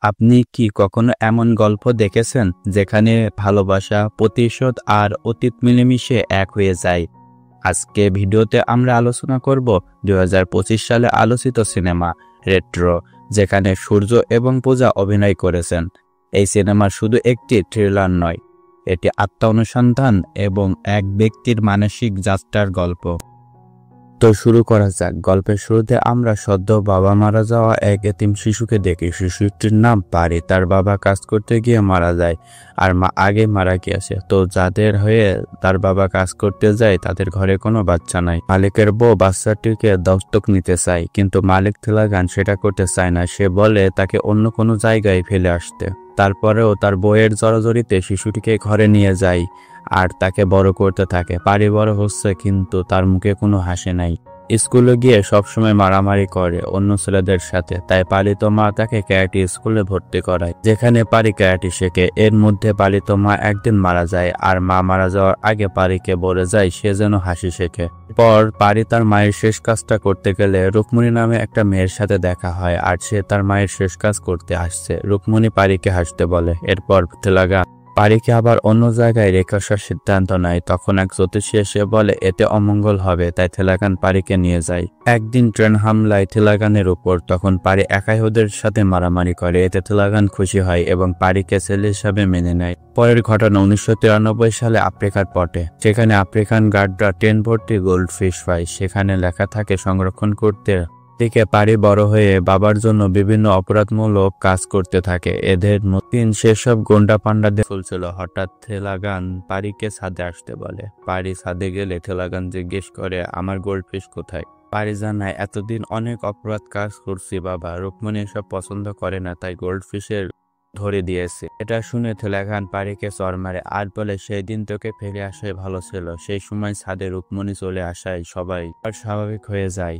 আপনি কি কখনো এমন গল্প দেখেছেন যেখানে ভালোবাসা, প্রতিশোধ আর অতীত মিলেমিশে এক হয়ে যায়? আজকে ভিডিওতে আমরা আলোচনা করব 2025 সালে আলোচিত সিনেমা রেট্রো, যেখানে সূর্য এবং পূজা অভিনয় করেছেন। এই সিনেমা শুধু একটি থ্রিলার নয়, এটি আত্মা অনুসন্ধান এবং এক ব্যক্তির মানসিক যাত্রার গল্প। তো শুরু করা যাক। গল্পের শুরুতে আমরা সদ্য বাবা মারা যাওয়া এক এতিম শিশুকে দেখি। শিশুটির নাম পারি। তার বাবা কাজ করতে গিয়ে মারা যায়, আর মা আগে মারা গিয়েছে। তো যাদের হয়ে তার বাবা কাজ করতে যায় তাদের ঘরে কোনো বাচ্চা নাই। মালিকের বউ বাচ্চাটিকে দত্তক নিতে চায়, কিন্তু মালিক থিলাগান সেটা করতে চায় না। সে বলে তাকে অন্য কোনো জায়গায় ফেলে আসতে। তারপরেও তার বউয়ের জড়াজড়িতে শিশুটিকে ঘরে নিয়ে যায় আর তাকে বড় করতে থাকে। পারি বড় হচ্ছে, কিন্তু তার মুখে কোনো হাসি নাই। স্কুলে গিয়ে সবসময় মারামারি করে অন্য ছেলেদের সাথে। তাই পালিত মা তাকে ক্যারাটে স্কুলে ভর্তি করায়, যেখানে পারি ক্যারাটে শেখে। এর মধ্যে পালিত মা একদিন মারা যায়, আর মা মারা যাওয়ার আগে পারিকে বলে যায় সে যেন হাসি শেখে। পর পারি তার মায়ের শেষ কাজটা করতে গেলে রুকমণি নামে একটা মেয়ের সাথে দেখা হয়, আর সে তার মায়ের শেষ কাজ করতে আসছে। রুকমণি পারিকে হাসতে বলে। এরপর থিলাগান পারিকে আবার অন্য জায়গায় রেখে আসার সিদ্ধান্ত নেয়। তখন এক জ্যোতিষী এসে বলে এতে অমঙ্গল হবে, তাই থিলাগান পারিকে নিয়ে যায়। একদিন ট্রেন হামলায় থিলাগানের উপর, তখন পারি একাই ওদের সাথে মারামারি করে। এতে থিলাগান খুশি হয় এবং পারিকে ছেলে হিসাবে মেনে নেয়। পরের ঘটনা 1993 সালে আফ্রিকার পটে। সেখানে আফ্রিকান গার্ডরা ট্রেন ভর্তি গোল্ডফিশ পায়। সেখানে লেখা থাকে সংরক্ষণ করতে। দিকে পারি বড় হয়ে বাবার জন্য বিভিন্ন অপরাধমূলক কাজ করতে থাকে। এদের নতুন সেসব গোন্ডা পান্ডাদের চলছিল। হঠাৎ থিলাগান পারিকে ছাদে আসতে বলে। পারি ছাদে গেলে থিলাগান জিজ্ঞেস করে আমার গোল্ডফিশ কোথায়? পারি জানায় এতদিন অনেক অপরাধ কাজ করছি বাবা, রুকমণি এসব পছন্দ করে না, তাই গোল্ডফিশের ধরে দিয়েছে। এটা শুনে থিলাগান পারিকে চর মারে আর বলে সেই দিন তোকে ফেলে আসাই ভালো ছিল। সেই সময় ছাদে রুকমণি চলে আসায় সবাই আর স্বাভাবিক হয়ে যায়।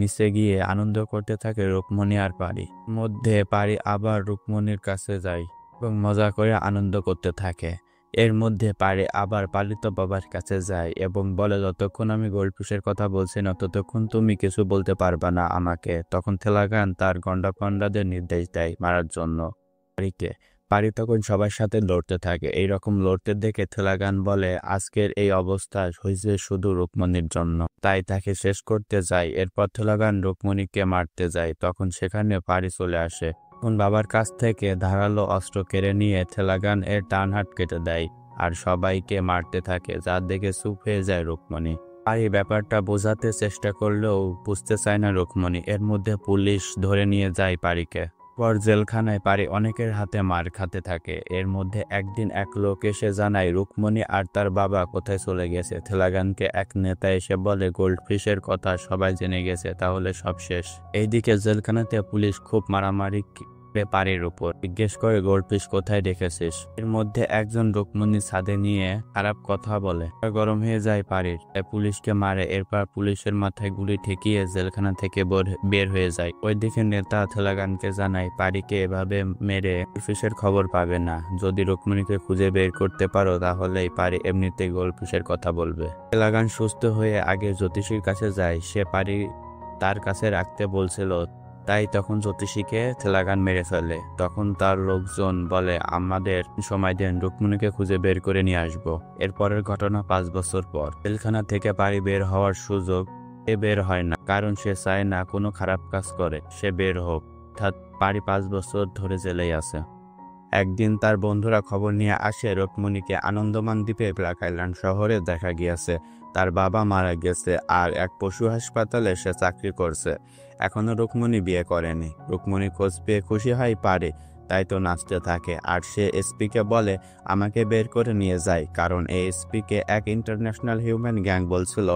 নিচে গিয়ে আনন্দ করতে থাকে রুকমণি আর পারি। মধ্যে পারি আবার রুকমণির কাছে যায় এবং মজা করে আনন্দ করতে থাকে। এর মধ্যে পারি আবার পালিত বাবার কাছে যায় এবং বলে যতক্ষণ আমি গোল্ডফিশের কথা বলছি না ততক্ষণ তুমি কিছু বলতে পারবা না আমাকে। তখন থিলাগান তার গন্ডা পান্ডাদের নির্দেশ দেয় মারার জন্য পারিকে। পারি তখন সবার সাথে লড়তে থাকে। এইরকম লড়তে দেখে থিলাগান বলে আজকের এই অবস্থা হয়েছে শুধু রুকমণির জন্য, তাই তাকে শেষ করতে যায়। এরপর থিলাগান রুকমণিকে মারতে যায়, তখন সেখানে পারি চলে আসে। তখন বাবার কাছ থেকে ধারালো অস্ত্র কেড়ে নিয়ে থিলাগান এর ডান হাত কেটে দেয় আর সবাইকে মারতে থাকে, যা দেখে চুপ হয়ে যায় রুকমণি। পারি ব্যাপারটা বোঝাতে চেষ্টা করলেও বুঝতে চায় না রুকমণি। এর মধ্যে পুলিশ ধরে নিয়ে যায় পারিকে। পর জেলখানায় পারি অনেকের হাতে মার খাতে থাকে। এর মধ্যে একদিন এক লোক এসে জানায় রুকমণি আর তার বাবা কোথায় চলে গেছে। থিলাগানকে এক নেতা এসে বলে গোল্ডফিশের কথা সবাই জেনে গেছে, তাহলে সব শেষ। এইদিকে জেলখানাতে পুলিশ খুব মারামারি পারির উপর জিজ্ঞেস করে গোল্ডফিশ কোথায় রেখেছিস। এর মধ্যে একজন রুকমণি ছাদে নিয়ে খারাপ কথা বলে। গরম হয়ে যায় পারির, তাই পুলিশকে মারে। এরপর পুলিশের মাথায় গুলি ঠেকিয়ে জেলখানা থেকে বের হয়ে যায়। ওইদিকে নেতা থিলাগানকে জানায় পারিকে এভাবে মেরে গোল্ডফিশের খবর পাবে না। যদি রুকমণিকে খুঁজে বের করতে পারো তাহলেই পারি এমনিতেই গোল্ডফিশের কথা বলবে। থিলাগান সুস্থ হয়ে আগে জ্যোতিষীর কাছে যায়। সে পারি তার কাছে রাখতে বলছিল, তাই তখন জ্যোতিষীকে থিলাগান মেরে ফেলে। তখন তার লোকজন বলে আমাদের সময় দেন, রুকমণিকে খুঁজে বের করে নিয়ে আসবো। এরপরের ঘটনা 5 বছর পর। জেলখানা থেকে পারি বের হওয়ার সুযোগ বের হয় না, কারণ সে চায় না কোনো খারাপ কাজ করে সে বের হোক। অর্থাৎ পারি 5 বছর ধরে জেলেই আছে। একদিন তার বন্ধুরা খবর নিয়ে আসে রুকমণিকে আনন্দমান দ্বীপে ব্ল্যাক আইল্যান্ড শহরে দেখা গিয়েছে। তার বাবা মারা গেছে আর এক পশু হাসপাতালে সে চাকরি করছে। এখনো রুকমণি বিয়ে করেনি। রুকমণি খোঁজ পেয়ে খুশি হয় পারে, তাই তো নাচতে থাকে। আর সে এসপিকে বলে আমাকে বের করে নিয়ে যায়, কারণ এই এসপিকে এক ইন্টারন্যাশনাল হিউম্যান গ্যাং বলছিল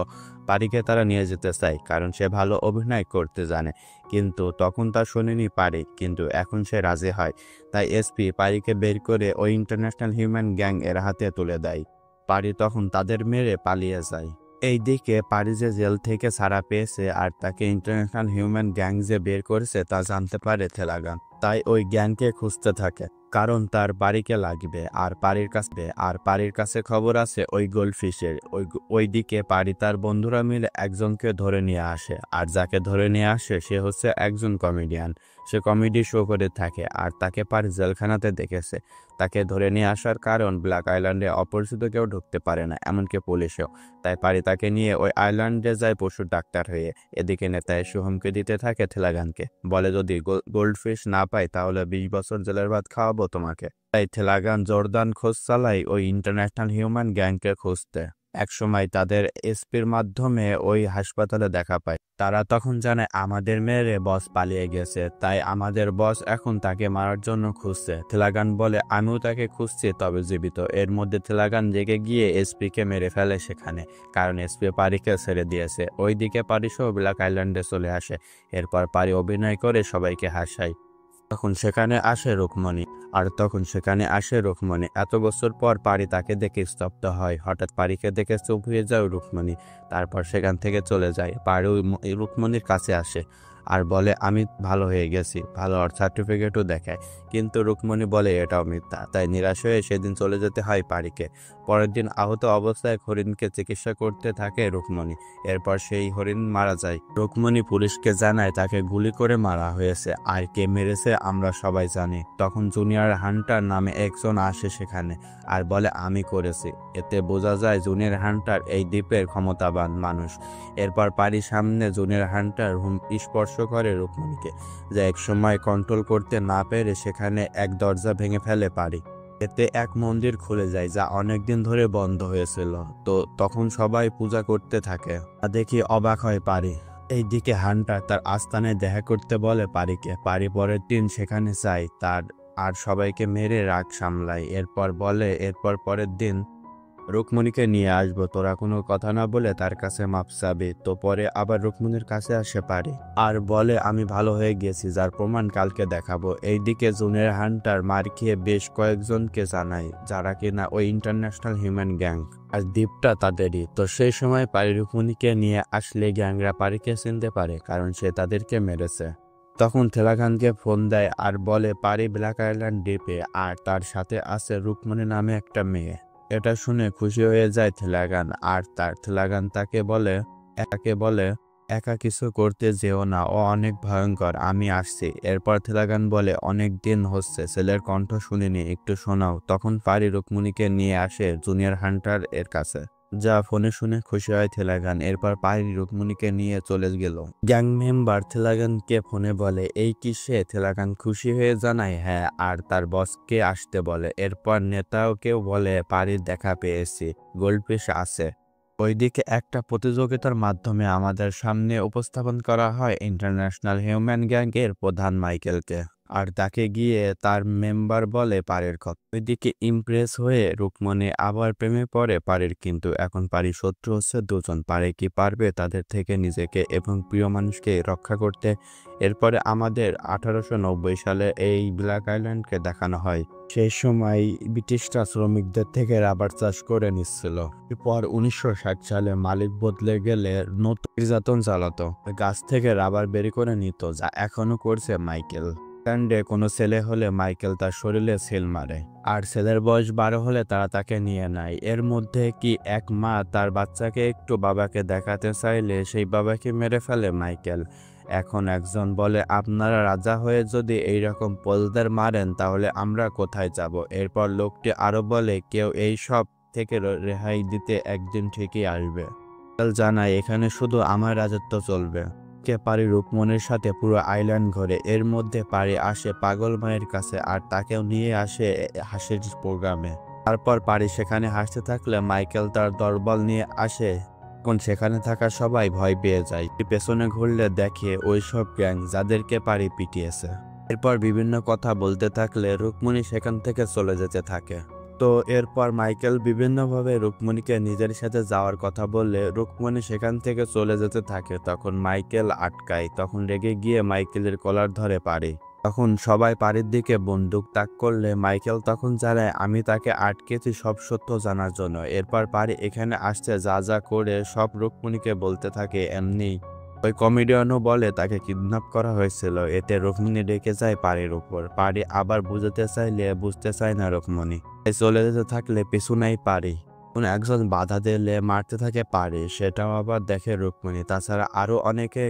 পারিকে তারা নিয়ে যেতে চায়, কারণ সে ভালো অভিনয় করতে জানে। কিন্তু তখন তা শোনেনি পারি, কিন্তু এখন সে রাজি হয়। তাই এসপি পারিকে বের করে ওই ইন্টারন্যাশনাল হিউম্যান গ্যাং এর হাতে তুলে দেয়। পারি তখন তাদের মেরে পালিয়ে যায়। এইদিকে পারি যে জেল থেকে ছাড়া পেয়েছে আর তাকে ইন্টারন্যাশনাল হিউম্যান গ্যাং যে বের করেছে তা জানতে পারে থিলাগান, তাই ওই গ্যাংকে খুঁজতে থাকে। কারণ তার বাড়িকে লাগবে। আর পারির কাছে খবর আছে ওই গোল্ডফিশের। ওইদিকে পারি তার বন্ধুরা মিলে একজনকে ধরে নিয়ে আসে, আর যাকে ধরে নিয়ে আসে সে হচ্ছে একজন কমেডিয়ান। সে কমেডি শো করে থাকে, আর তাকে পারি জেলখানাতে দেখেছে। তাকে ধরে নিয়ে আসার কারণ ব্ল্যাক আইল্যান্ডে অপরিচিত কেউ ঢুকতে পারে না, এমনকি পুলিশও। তাই পারি তাকে নিয়ে ওই আইল্যান্ডে যায় পশুর ডাক্তার হয়ে। এদিকে নেতা এসে হুমকি দিতে থাকে থেলাগানকে, বলে যদি গোল্ডফিশ না পাই তাহলে 20 বছর জেলের ভাত খাওয়াবো তোমাকে। তাই থেলাগান জোরদার খোঁজ চালাই ওই ইন্টারন্যাশনাল হিউম্যান গ্যাংকে খুঁজতে। একসময় তাদের এসপির মাধ্যমে ওই হাসপাতালে দেখা পায়। তারা তখন জানে আমাদের মেরে বস পালিয়ে গেছে, তাই আমাদের বস এখন তাকে মারার জন্য খুঁজছে। থেলাগান বলে আমিও তাকে খুঁজছি, তবে জীবিত। এর মধ্যে থেলাগান জেগে গিয়ে এসপিকে মেরে ফেলে সেখানে, কারণ এসপি পারিকে ছেড়ে দিয়েছে। ওইদিকে পারি সহ ব্ল্যাক আইল্যান্ডে চলে আসে। এরপর পারি অভিনয় করে সবাইকে হাসায়। তখন সেখানে আসে রুকমণি। এত বছর পর পারি তাকে দেখে স্তব্ধ হয়। হঠাৎ পারিকে দেখে চুপ হয়ে যায় রুকমণি। তারপর সেখান থেকে চলে যায়। পারি রুকমণির কাছে আসে আর বলে আমি ভালো হয়ে গেছি, ভালো সার্টিফিকেটও দেখায়। কিন্তু রুকমণি বলে এটাও মিথ্যা। তাই নিরাশ হয়ে সেদিন চলে যেতে হয় পারিকে। পরের দিন আহত অবস্থায় হরিণকে চিকিৎসা করতে থাকে রুকমণি। এরপর সেই হরিণ মারা যায়। রুকমণি পুলিশকে জানায় তাকে গুলি করে মারা হয়েছে, আর কে মেরেছে আমরা সবাই জানি। তখন জুনিয়র হান্টার নামে একজন আসে সেখানে আর বলে আমি করেছি। এতে বোঝা যায় জুনিয়র হান্টার এই দ্বীপের ক্ষমতাবান মানুষ। এরপর পারির সামনে জুনিয়র হান্টার স্পর্শ করে রুকমণিকে, যা একসময় কন্ট্রোল করতে না পেরে সেখানে এক দরজা ভেঙে ফেলে পারি। এতে এক মন্দির খুলে যায় যা অনেকদিন ধরে বন্ধ হয়েছিল। তো তখন সবাই পূজা করতে থাকে। দেখি অবাক হয় পারি। এইদিকে হান্টার তার আস্তানে দেখা করতে বলে পারিকে। পারি পরের দিন সেখানে যায় তার আর সবাইকে মেরে রাগ সামলায়। এরপর পরের দিন রুকমণিকে নিয়ে আসবো, তোরা কোনো কথা না বলে তার কাছে মাপ চাবি। তো পরে আবার রুকমণির কাছে আসে পারি আর বলে আমি ভালো হয়ে গেছি, যার প্রমাণ কালকে দেখাবো। এইদিকে জুনিয়র হান্টার মার খেয়ে বেশ কয়েকজনকে জানায়, যারা কিনা ওই ইন্টারন্যাশনাল হিউম্যান গ্যাং, আর দ্বীপটা তাদেরই। তো সেই সময় পারি রুকমণিকে নিয়ে আসলে গ্যাংরা পারিকে চিনতে পারে, কারণ সে তাদেরকে মেরেছে। তখন থেলাগানকে ফোন দেয় আর বলে পারি ব্ল্যাক আইল্যান্ড দ্বীপে, আর তার সাথে আছে রুকমণি নামে একটা মেয়ে। এটা শুনে খুশি হয়ে যায় থেলাগান, আর থেলাগান তাকে বলে একা কিছু করতে যেও না, ও অনেক ভয়ঙ্কর, আমি আসছি। এরপর থেলাগান বলে অনেক দিন হচ্ছে ছেলের কণ্ঠ শুনিনি, একটু শোনাও। তখন পারি রুকমণিকে নিয়ে আসে জুনিয়র হান্টার এর কাছে, যা ফোনে শুনে খুশি হয় থেলাগান। এরপর পারি রুকমণিকে নিয়ে চলে গেল। গ্যাং মেম্বার থেলাগানকে ফোনে বলে এই কি সে? থেলাগান খুশি হয়ে জানায় হ্যাঁ, আর তার বসকে আসতে বলে। এরপর নেতাওকেও বলে পারির দেখা পেয়েছি, গোল্ডফিশ আছে। ওইদিকে একটা প্রতিযোগিতার মাধ্যমে আমাদের সামনে উপস্থাপন করা হয় ইন্টারন্যাশনাল হিউম্যান গ্যাং এর প্রধান মাইকেলকে, আর তাকে গিয়ে তার মেম্বার বলে পারির কথা। ওইদিকে ইমপ্রেস হয়ে রুকমণি আবার প্রেমে পড়ে পারির, কিন্তু এখন পারির শত্রু হচ্ছে দুজন। পারি কি পারবে তাদের থেকে নিজেকে এবং প্রিয় মানুষকে রক্ষা করতে? এরপরে আমাদের 1890 সালে এই ব্ল্যাক আইল্যান্ডকে দেখানো হয়। সেই সময় ব্রিটিশরা শ্রমিকদের থেকে রাবার চাষ করে নিচ্ছিল। এরপর 1960 সালে মালিক বদলে গেলে নতুন নির্যাতন চালাতো, গাছ থেকে রাবার বের করে নিত, যা এখনো করছে মাইকেল। কাণ্ডে কোনো ছেলে হলে মাইকেল তার শরীরে সেল মারে, আর ছেলের বয়স 12 হলে তারা তাকে নিয়ে নেয়। এর মধ্যে কি এক মা তার বাচ্চাকে একটু বাবাকে দেখাতে চাইলে সেই বাবাকে মেরে ফেলে মাইকেল। এখন একজন বলে আপনারা রাজা হয়ে যদি এইরকম পোলদের মারেন তাহলে আমরা কোথায় যাব? এরপর লোকটি আরো বলে কেউ এই সব থেকে রেহাই দিতে একদিন ঠিকই আসবে। জানায় এখানে শুধু আমার রাজত্ব চলবে। পারি রুকমণির সাথে পুরো আইল্যান্ড ঘোরে। এর মধ্যে পারি আসে পাগল মায়ের কাছে, আর তাকেও নিয়ে আসে হাসির প্রোগ্রামে। তারপর পারি সেখানে হাসতে থাকলে মাইকেল তার দলবল নিয়ে আসে। এখন সেখানে থাকা সবাই ভয় পেয়ে যায়। পেছনে ঘুরলে দেখে ওই সব গ্যাং যাদেরকে পারি পিটিয়েছে। এরপর বিভিন্ন কথা বলতে থাকলে রুকমণি সেখান থেকে চলে যেতে থাকে। তো এরপর মাইকেল বিভিন্নভাবে রুকমণিকে নিজের সাথে যাওয়ার কথা বললে রুকমণি সেখান থেকে চলে যেতে থাকে। তখন মাইকেল আটকায়। তখন রেগে গিয়ে মাইকেলের কলার ধরে পারি। তখন সবাই পারির দিকে বন্দুক তাক করলে মাইকেল তখন জানায় আমি তাকে আটকেছি সব সত্য জানার জন্য। এরপর পারি এখানে আসছে যা যা করে সব রুকমণিকে বলতে থাকে। এমনি ওই কমেডিয়ানও বলে তাকে কিডন্যাপ করা হয়েছিল। এতে রুকমিনী রেগে যায় পারির উপর। পারি আবার বুঝতে চাইলে বুঝতে চায় না রুকমিনী। চলে যেতে থাকলে পিছু নেয় পারি। একজন বাধা দিলে মারতে থাকে পারি, সেটাও আবার দেখে রুকমিনী। তাছাড়া আরো অনেকে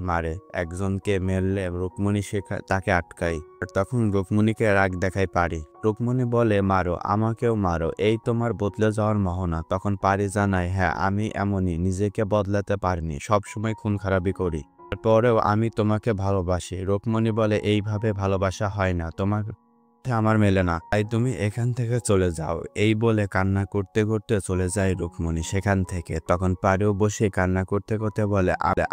মারে। একজনকে মেরলে রুকমিনী তাকে আটকায়। তখন রুকমিনীকে রাগ দেখায় পারি। রুকমিনী বলে মারো, আমাকেও মারো, এই তোমার বদলে যাওয়ার মোহনা। তখন পারি জানায়, হ্যাঁ আমি এমনই, নিজেকে বদলাতে পারিনি, সবসময় খুন খারাপি করি, তারপরেও আমি তোমাকে ভালোবাসি। রুকমিনী বলে এইভাবে ভালোবাসা হয় না, তোমার আমার মেলে না, তাই তুমি এখান থেকে চলে যাও। এই বলে কান্না করতে করতে চলে যায় রুকমিনী সেখান থেকে। তখন পারিও বসে কান্না করতে করতে বলে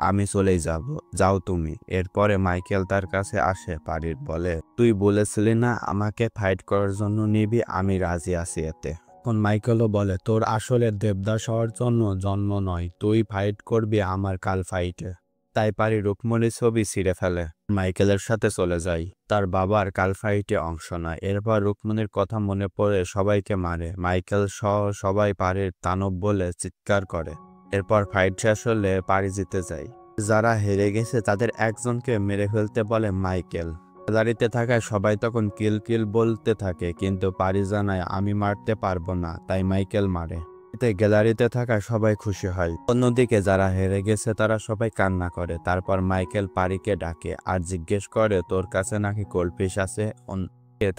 আমি চলেই যাব, যাও তুমি। এরপরে মাইকেল তার কাছে আসে। পারির বলে, তুই বলেছিলি না আমাকে ফাইট করার জন্য নিবি, আমি রাজি আছি এতে। তখন মাইকেলও বলে, তোর আসলে দেবদাস হওয়ার জন্য জন্ম নয়, তুই ফাইট করবি আমার কাল ফাইটে। তাই পারি রুকমিনীর ছবি ছিঁড়ে ফেলে মাইকেলের সাথে চলে যায়, তার বাবার কাল ফাইটে অংশ নেয়। এরপর রুকমিনীর কথা মনে পড়ে সবাইকে মারে। মাইকেল সহ সবাই পারির দানব বলে চিৎকার করে। এরপর ফাইট শেষ হলে পারি জিতে যায়। যারা হেরে গেছে তাদের একজনকে মেরে ফেলতে বলে মাইকেল। গ্যালারিতে থাকা সবাই তখন কিল কিল বলতে থাকে, কিন্তু পারি জানায় আমি মারতে পারবো না, তাই মাইকেল মারে। এতে গ্যালারিতে থাকা সবাই খুশি হয়। অন্যদিকে যারা হেরে গেছে তারা সবাই কান্না করে। তারপর মাইকেল পারিকে ডাকে আর জিজ্ঞেস করে, তোর কাছে নাকি গোল্ডফিশ আছে।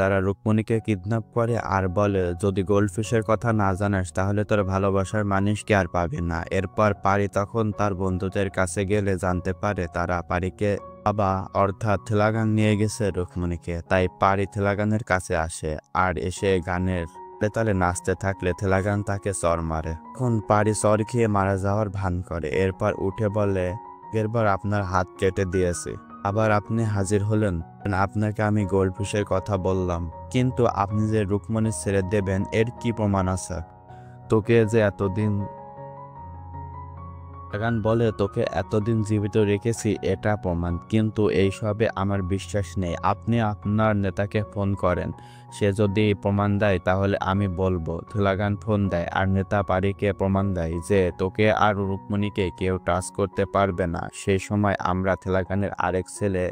তারা রুকমিনীকে কিডন্যাপ করে আর বলে, যদি গোল্ডফিশের কথা না জানাস তাহলে তোর ভালোবাসার মানুষকে আর পাবি না। এরপর পারি তখন তার বন্ধুদের কাছে গেলে জানতে পারে তারা পারিকে বাবা অর্থাৎ থেলাগান নিয়ে গেছে রুকমিনীকে। তাই পারি থেলাগানের কাছে আসে আর এসে গানের তালে নাচতে থাকলে থেলাগান তাকে চর মারে। এখন পারি চর খেয়ে মারা যাওয়ার ভান করে। এরপর উঠে বলে, এরপর আপনার হাত কেটে দিয়েছে, আবার আপনি হাজির হলেন, আপনাকে আমি গোল্ডফিশের কথা বললাম, কিন্তু আপনি যে রুকমিনী ছেড়ে দেবেন এর কি প্রমাণ আছে? তোকে যে এতদিন থেলাগান বলে তোকে এতদিন জীবিত রেখেছি এটা প্রমাণ, কিন্তু এইসবে আমার বিশ্বাস নেই। আপনি আপনার নেতাকে ফোন করেন, সে যদি প্রমাণ দেয় তাহলে আমি বলবো। থেলাগান ফোন দেয় আর নেতা পারিকে প্রমাণ দেয় যে তোকে আর রুকমিনীকে কেউ টাচ করতে পারবে না। সেই সময় আমরা থেলাগানের আরেক ছেলে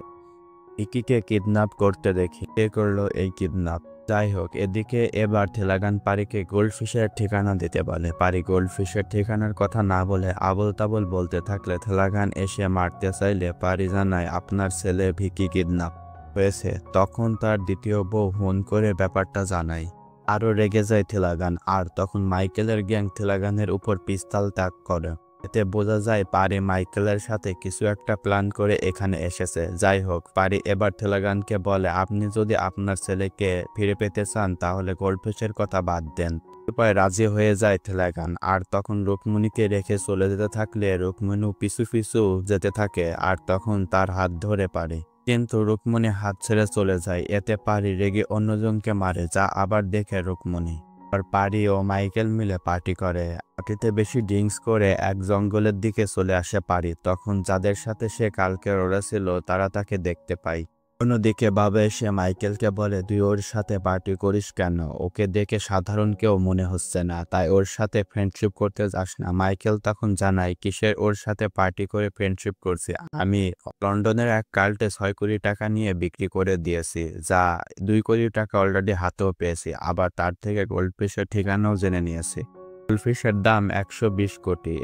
ইকিকে কিডন্যাপ করতে দেখি। কে করলো এই কিডন্যাপ? যাই হোক, এদিকে এবার থেলাগান পারিকে গোল্ডফিশের ঠিকানা দিতে বলে। পারি গোল্ডফিশের ঠিকানার কথা না বলে আবল তাবল বলতে থাকলে থেলাগান এসে মারতে চাইলে পারি জানায় আপনার ছেলে ভিকি কিডন্যাপ হয়েছে। তখন তার দ্বিতীয় বউ ফোন করে ব্যাপারটা জানায়। আরো রেগে যায় থেলাগান আর তখন মাইকেলের গ্যাং থেলাগানের উপর পিস্তল তাক করে। এতে বোঝা যায় পারি মাইকেলের সাথে কিছু একটা প্ল্যান করে এখানে এসেছে। যাই হোক, পারি এবার থেলাগানকে বলে, আপনি যদি আপনার ছেলেকে ফিরে পেতে চান তাহলে গোল্ডফিশের কথা বাদ দেন। উপায় রাজি হয়ে যায় থেলাগান আর তখন রুকমিনীকে রেখে চলে যেতে থাকলে রুকমিনী পিছু পিছু যেতে থাকে আর তখন তার হাত ধরে পারে, কিন্তু রুকমিনী হাত ছেড়ে চলে যায়। এতে পারি রেগে অন্যজনকে মারে, যা আবার দেখে রুকমিনী। আর পারি ও মাইকেল মিলে পার্টি করে। পার্টিতে বেশি ড্রিঙ্কস করে এক জঙ্গলের দিকে চলে আসে পারি। তখন যাদের সাথে সে কালকে রয়েছিল তারা তাকে দেখতে পায়। অন্যদিকে বাবা এসে মাইকেলকে বলে, তুই ওর সাথে পার্টি করিস কেন? ওকে দেখে সাধারণ কেউ মনে হচ্ছে না, তাই ওর সাথে ফ্রেন্ডশিপ করতে যাস না। মাইকেল তখন জানায় কিসের ওর সাথে পার্টি করে ফ্রেন্ডশিপ করছি, আমি লন্ডনের এক কাল্টে 6 কোটি টাকা নিয়ে বিক্রি করে দিয়েছি, যা 2 কোটি টাকা অলরেডি হাতেও পেয়েছি, আবার তার থেকে গোল্ডফিশের ঠিকানাও জেনে নিয়েছি। গোল্ডফিশের দাম 120 কোটি।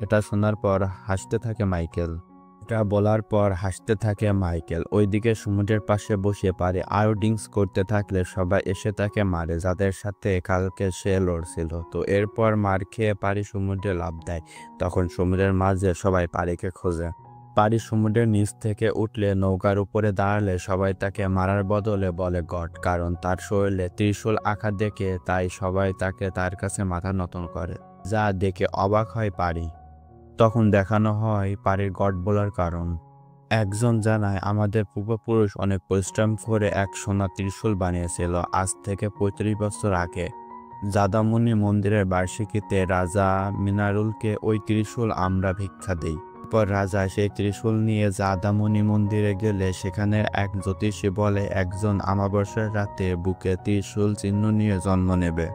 এটা শোনার পর হাসতে থাকে মাইকেল। এটা বলার পর হাসতে থাকে মাইকেল। ওইদিকে সমুদ্রের পাশে বসে পারে আরো ড্রিঙ্কস করতে থাকলে সবাই এসে তাকে মারে, যাদের সাথে কালকে সে লড়ছিল। তো এরপর মার খেয়ে পারি সমুদ্রে লাফ দেয়। তখন সমুদ্রের মাঝে সবাই পারিকে খোঁজে। পারি সমুদ্রের নিচ থেকে উঠলে নৌকার উপরে দাঁড়ালে সবাই তাকে মারার বদলে বলে গড, কারণ তার শরীরে ত্রিশূল আঘাত দেখে, তাই সবাই তার কাছে মাথা নত করে, যা দেখে অবাক হয় পারি। তখন দেখানো হয় পারির গড বলার কারণ। একজন জানায়, আমাদের পূর্বপুরুষ অনেক পরিশ্রম করে এক সোনা ত্রিশূল বানিয়েছিল আজ থেকে 35 বছর আগে। জাদামণি মন্দিরের বার্ষিকীতে রাজা মিনারুলকে ওই ত্রিশূল আমরা ভিক্ষা দিই। এরপর রাজা সেই ত্রিশূল নিয়ে জাদামণি মন্দিরে গেলে সেখানে এক জ্যোতিষী বলে একজন আমাবস্যার রাতে বুকে ত্রিশূল চিহ্ন নিয়ে জন্ম নেবে।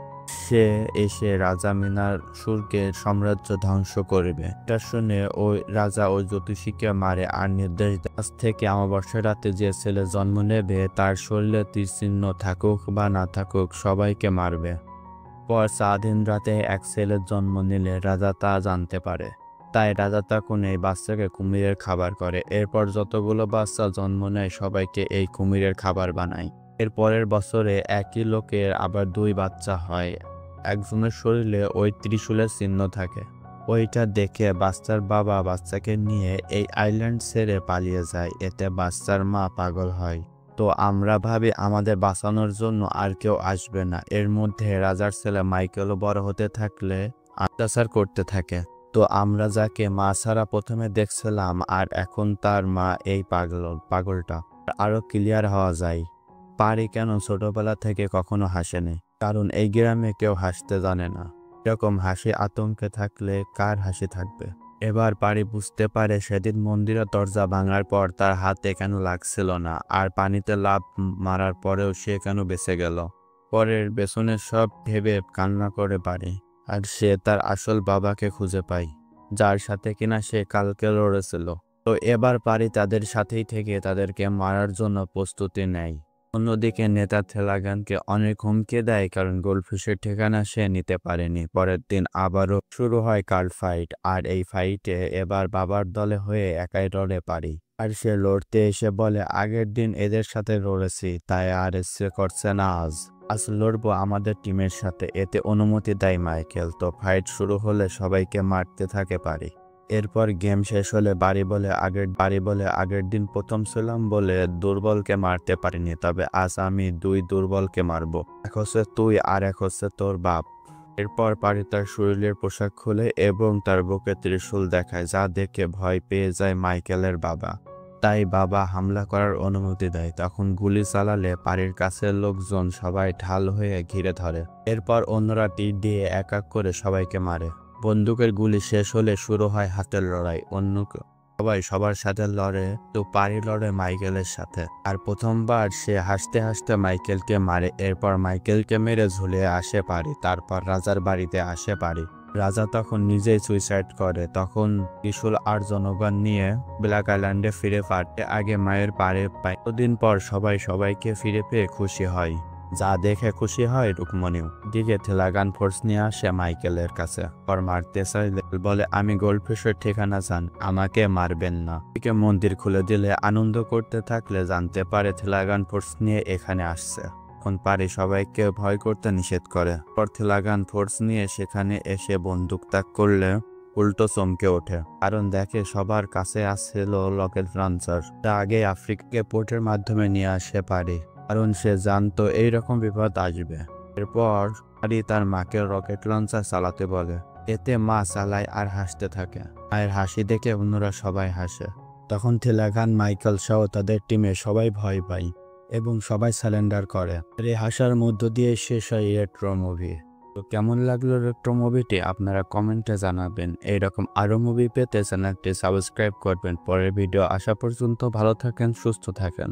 সে এসে রাজা মিনার সুরকে সাম্রাজ্য ধ্বংস করবে। এটা শুনে ওই রাজা ওই জ্যোতিষীকে মারে আর নির্দেশ দেয়, আজ থেকে অমাবস্যা রাতে যে ছেলে জন্ম নেবে তার শরীরে তীরচিহ্ন থাকুক বা না থাকুক সবাইকে মারবে। পর স্বাধীন রাতে এক ছেলের জন্ম নিলে রাজা তা জানতে পারে, তাই রাজা তখন এই বাচ্চাকে কুমিরের খাবার করে। এরপর যতগুলো বাচ্চা জন্ম নেয় সবাইকে এই কুমিরের খাবার বানায়। এর পরের বছরে একই লোকের আবার 2 বাচ্চা হয়। একজনের শরীরে ওই ত্রিশূলের চিহ্ন থাকে। ওইটা দেখে বাচ্চার বাবা বাচ্চাকে নিয়ে এই আইল্যান্ড ছেড়ে পালিয়ে যায়। এতে বাচ্চার মা পাগল হয়। তো আমরা ভাবি আমাদের বাঁচানোর জন্য আর কেউ আসবে না। এর মধ্যে রাজার ছেলে মাইকেলও বড় হতে থাকলে অত্যাচার করতে থাকে। তো আমরা যাকে মা ছাড়া প্রথমে দেখছিলাম আর এখন তার মা এই পাগলটা। আরো ক্লিয়ার হওয়া যায় পারি কেন ছোটবেলা থেকে কখনো হাসেনি, কারণ এই গ্রামে কেউ হাসতে জানে না। এরকম হাসি আতঙ্কে থাকলে কার হাসি থাকবে। এবার পারি বুঝতে পারে সেদিন মন্দিরের দরজা ভাঙার পর তার হাতে কেন লাগছিল না, আর পানিতে লাফ মারার পরেও সে কেন বেঁচে গেল। পরের পেছনে সব ভেবে কান্না করে পারি, আর সে তার আসল বাবাকে খুঁজে পায়, যার সাথে কিনা সে কালকে লড়েছিল। তো এবার পারি তাদের সাথেই থেকে তাদেরকে মারার জন্য প্রস্তুতি নেয়। অন্যদিকে নেতা থেলাগানকে অনেক হুমকি দেয়, কারণ গোল্ডফিশের ঠিকানা সে নিতে পারেনি। পরের দিন আবারও শুরু হয় কার্ড ফাইট, আর এই ফাইটে এবার বাবার দলে হয়ে একাই লড়ে পারি। আর সে লড়তে এসে বলে, আগের দিন এদের সাথে লড়েছি, তাই আর ইচ্ছে করছে না আজ লড়বো আমাদের টিমের সাথে। এতে অনুমতি দেয় মাইকেল। তো ফাইট শুরু হলে সবাইকে মারতে থাকে পারি। এরপর গেম শেষ হলে বাড়ি বলে আগের দিন প্রথম ছিলাম বলে দুর্বলকে মারতে পারিনি, তবে আজ আমি 2 দুর্বলকে মারবো। এক হচ্ছে তুই আর এক হচ্ছে তোর বাপ। এরপর পারি তার শরীরের পোশাক খুলে এবং তার বুকে ত্রিশূল দেখায়, যা দেখে ভয় পেয়ে যায় মাইকেলের বাবা। তাই বাবা হামলা করার অনুমতি দেয়। তখন গুলি চালালে পারির কাছের লোকজন সবাই ঢাল হয়ে ঘিরে ধরে। এরপর অন্যরা তীর দিয়ে এক এক করে সবাইকে মারে। বন্দুকের গুলি শেষ হলে শুরু হয় হাতের লড়াই। সবাই সবার সাথে লড়ে, তো পারি লড়ে মাইকেলের সাথে। আর প্রথমবার সে হাসতে হাসতে মাইকেলকে মারে। এরপর মাইকেলকে মেরে ঝুলিয়ে আসে পারি। তারপর রাজার বাড়িতে আসে পারি। রাজা তখন নিজেই সুইসাইড করে। তখন ত্রিশূল আর জনগণ নিয়ে ব্ল্যাক আইল্যান্ডে ফিরে পারতে আগে মায়ের পারে পায়। কতদিন পর সবাই সবাইকে ফিরে পেয়ে খুশি হয়, যা দেখে খুশি হয় রুকমণিও। দিকে থেলাগান ফোর্স নিয়ে আসে মাইকেলের কাছে। পর মারতে চাইলে বলে, আমি গোল্ডফিশের ঠিকানা জান, আমাকে মারবেন না। দিকে মন্দির খুলে দিলে আনন্দ করতে থাকলে জানতে পারে থেলাগান ফোর্স নিয়ে এখানে আসছে। এখন পারি সবাইকে ভয় করতে নিষেধ করে। পর থেলাগান ফোর্স নিয়ে সেখানে এসে বন্দুক তাক করলে উল্টো চমকে ওঠে, কারণ দেখে সবার কাছে আসছিল রকেট লঞ্চার, তা আগে আফ্রিকাকে পোর্টের মাধ্যমে নিয়ে আসে পারি, কারণ সে জানতো এইরকম বিপদ আসবে। এরপর পারি তার মাকে রকেট লঞ্চার চালাতে বলে। এতে মা চালায় আর হাসতে থাকে, আর হাসি দেখে অন্যরা সবাই হাসে। তখন থেলাগান মাইকেল সহ তাদের টিমে সবাই ভয় পায় এবং সবাই সারেন্ডার করে। এই হাসার মধ্য দিয়ে শেষ হয় রেট্রো মুভি। তো কেমন লাগলো রেট্রো মুভিটি আপনারা কমেন্টে জানাবেন। এইরকম আরো মুভি পেতে চ্যানেলটি সাবস্ক্রাইব করবেন। পরের ভিডিও আসা পর্যন্ত ভালো থাকেন, সুস্থ থাকেন।